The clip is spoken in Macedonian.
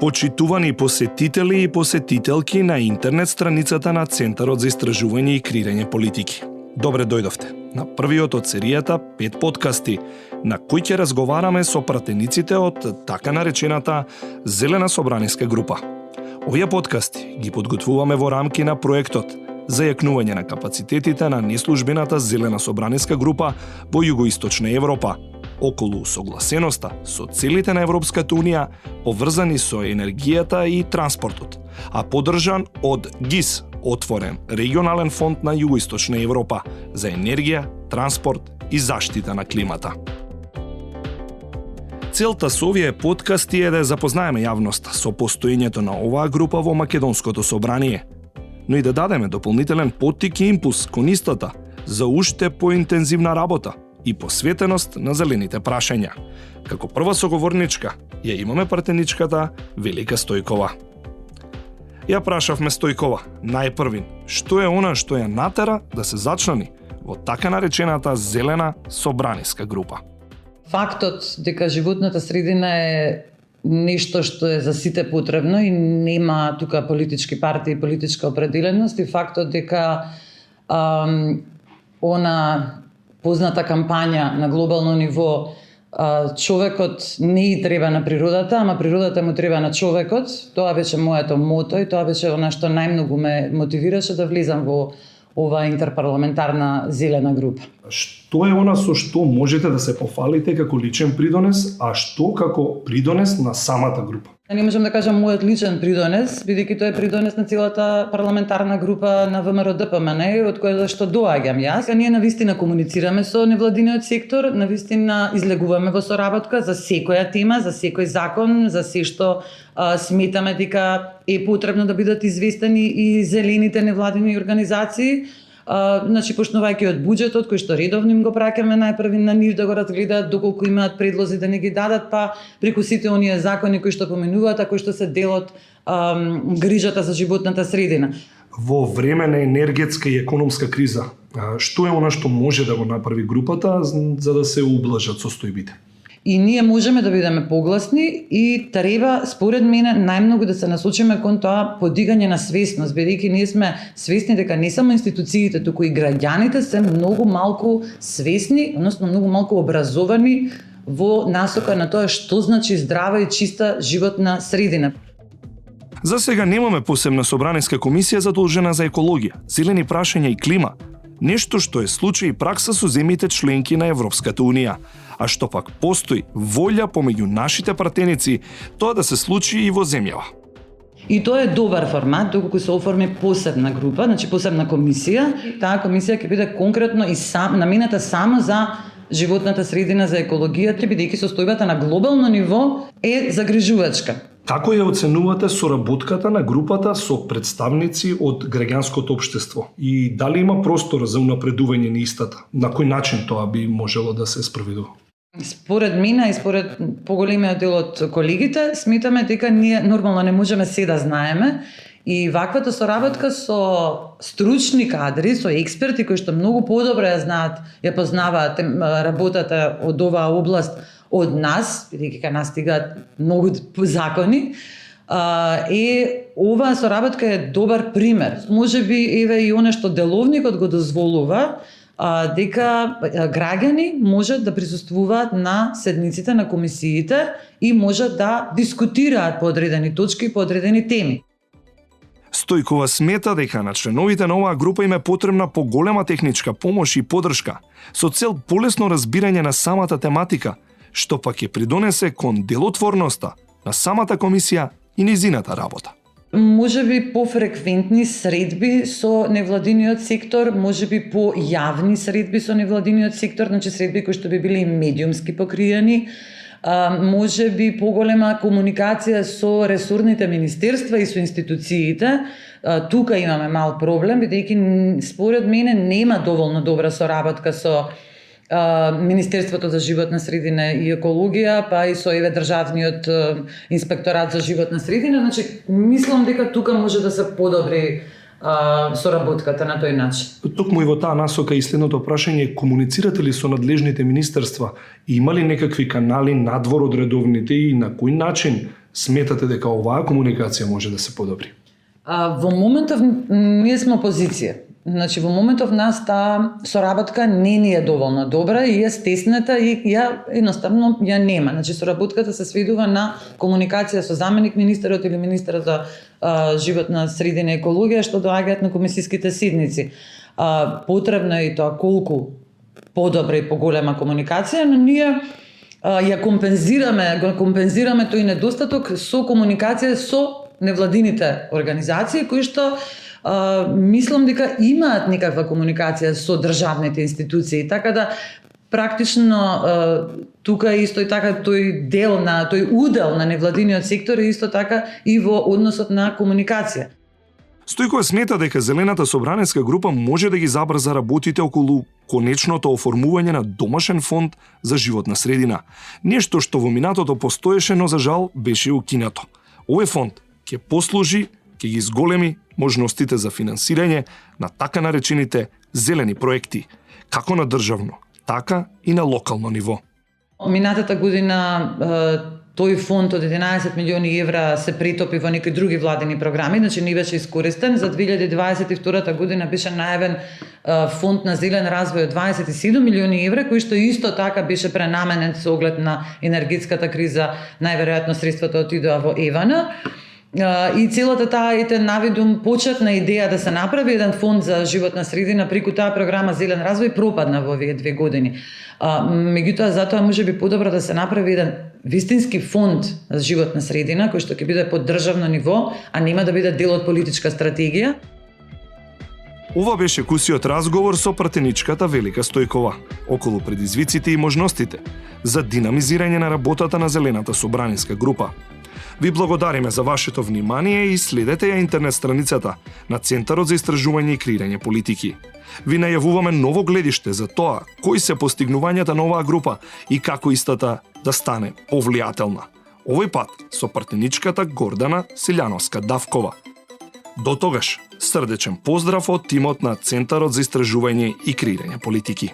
Почитувани посетители и посетителки на интернет страницата на Центарот за истражување и креирање политики. Добре дојдовте на првиот од серијата 5 подкасти, на кои ќе разговараме со пратениците од така наречената Зелена собраниска група. Овие подкасти ги подготвуваме во рамки на проектот за јакнување на капацитетите на неслужбената Зелена собраниска група во Југоисточна Европа, околу согласеноста со целите на Европската Унија, поврзани со енергијата и транспортот, а поддржан од ГИС, отворен регионален фонд на Југоисточна Европа за енергија, транспорт и заштита на климата. Целта со овие подкасти е да запознаеме јавноста со постоењето на оваа група во Македонското собрание, но и да дадеме дополнителен поттик и импулс кон истата за уште поинтензивна работа и посветеност на зелените прашања. Како прва соговорничка ја имаме пратеничката Велика Стојкова. Ја прашавме Стојкова, најпрвин, што е она што ја натера да се зачлани во така наречената Зелена собраниска група. Фактот дека животната средина е нешто што е за сите потребно и нема тука политички партии и политичка определеност, и фактот дека она позната кампања на глобално ниво, човекот не и треба на природата, ама природата му треба на човекот. Тоа беше моето мото и тоа беше она што најмногу ме мотивираше да влезам во оваа интерпарламентарна зелена група. Што е она со што можете да се пофалите како личен придонес, а што како придонес на самата група? Не можам да кажам мојот личен придонес, бидејќи тоа е придонес на целата парламентарна група на ВМРО-ДПМН, од која што доаѓам јас. Ние навистина комуницираме со невладиниот сектор, навистина излегуваме во соработка за секоја тема, за секој закон, за се што сметаме дека е потребно да бидат известени и зелените невладини организации. Почнувајќи од буџетот кој што редовно им го праќаме најпрви на нив да го разгледаат, доколку имаат предлози да не ги дадат, па преку сите оние закони кои што поменуваат, а кои што се дел од грижата за животната средина. Во време на енергетска и економска криза, што е она што може да го направи групата за да се ублажат состојбите? И ние можеме да бидеме погласни и треба, според мене, најмногу да се насочиме кон тоа подигање на свесност, бидејќи ние сме свесни дека не само институциите, туку и граѓаните се многу малку свесни, односно многу малку образовани во насока на тоа што значи здрава и чиста животна средина. За сега немаме посебна собраниска комисија задолжена за екологија, зелени прашања и клима, нешто што е случај и пракса со земјите членки на Европската Унија, а што пак постои волја помеѓу нашите пратеници тоа да се случи и во земјава. И тоа е добар формат, доколку се оформи посебна група, посебна комисија. Таа комисија ќе биде конкретно и намената само за животната средина, за екологијата, бидејќи состојбата на глобално ниво е загрижувачка. Како ја оценувате соработката на групата со представници од граѓанското општество и дали има простор за унапредување на истата? На кој начин тоа би можело да се спроведува? Според мене и според поголемиот дел од колегите, сметаме дека ние нормално не можеме се да знаеме и ваквата соработка со стручни кадри, со експерти кои што многу подобро ја знаат, ја познаваат работата од оваа област од нас, бидејќи кај нас стигаат многу закони, оваа соработка е добар пример. Можеби еве и она што деловникот го дозволува, дека граѓани можат да присуствуваат на седниците на комисиите и можат да дискутираат по одредени точки и по одредени теми. Стојкова смета дека на членовите на оваа група им е потребна поголема техничка помош и поддршка со цел полесно разбирање на самата тематика, што пак ќе придонесе кон делотворноста на самата комисија и низината работа. Можеби пофреквентни средби со невладиниот сектор, можеби појавни средби со невладиниот сектор, средби кои што би били медиумски покриени, можеби поголема комуникација со ресорните министерства и со институциите. Тука имаме мал проблем, бидејќи според мене нема доволно добра соработка со Министерството за животна средина и екологија, па и со државниот инспекторат за животна средина. Мислам дека тука може да се подобри соработката на тој начин. Токму и во таа насока и следното прашање, комуницирате ли со надлежните министерства? Има ли некакви канали надвор од редовните и на кој начин сметате дека оваа комуникација може да се подобри? Во моментов ние сме опозиција. Значи во моментов нас таа соработка не ни е доволно добра и е стесната и ја едноставно ја нема. Значи соработката се сведува на комуникација со заменик министерот или министерот за животна средина и екологија што доаѓаат на комисиските седници. Потребно е и тоа колку подобра и поголема комуникација, но ние ја компензираме тој недостаток со комуникација со невладините организации кои што мислам дека имаат некаква комуникација со државните институции, така да практично тука исто и така тој удел на невладиниот сектор е исто така и во односот на комуникација. Стојкова смета дека Зелената собранеска група може да ги забрза работите околу конечното оформување на домашен фонд за животна средина. Нешто што во минатото постоеше, но за жал беше укинато. Овој фонд ќе послужи, ќе ги зголеми можностите за финансирање на така наречените зелени проекти, како на државно, така и на локално ниво. Минатата година тој фонд од 11 милиони евра се претопи во некои други владени програми, значи не беше искористен. За 2022 година беше најавен фонд на зелен развој од 27 милиони евра, кој што исто така беше пренаменен со оглед на енергетската криза, најверојатно средствата отидоа во ЕВН. И целата таа навидум почетна идеја да се направи еден фонд за животна средина преку таа програма Зелен развој пропадна во овие 2 години. Меѓутоа затоа можеби подобро да се направи еден вистински фонд за животна средина кој што ќе биде под државно ниво, а нема да биде дел од политичка стратегија. Ова беше кусиот разговор со пратеничката Велика Стојкова околу предизвиците и можностите за динамизирање на работата на Зелената собраниска група. Ви благодариме за вашето внимание и следете ја интернет страницата на Центарот за истражување и креирање политики. Ви најавуваме ново гледиште за тоа кои се постигнувањата на оваа група и како истата да стане повлијателна. Овој пат со партнеричката Гордана Силјановска-Давкова. До тогаш, срдечен поздрав од тимот на Центарот за истражување и креирање политики.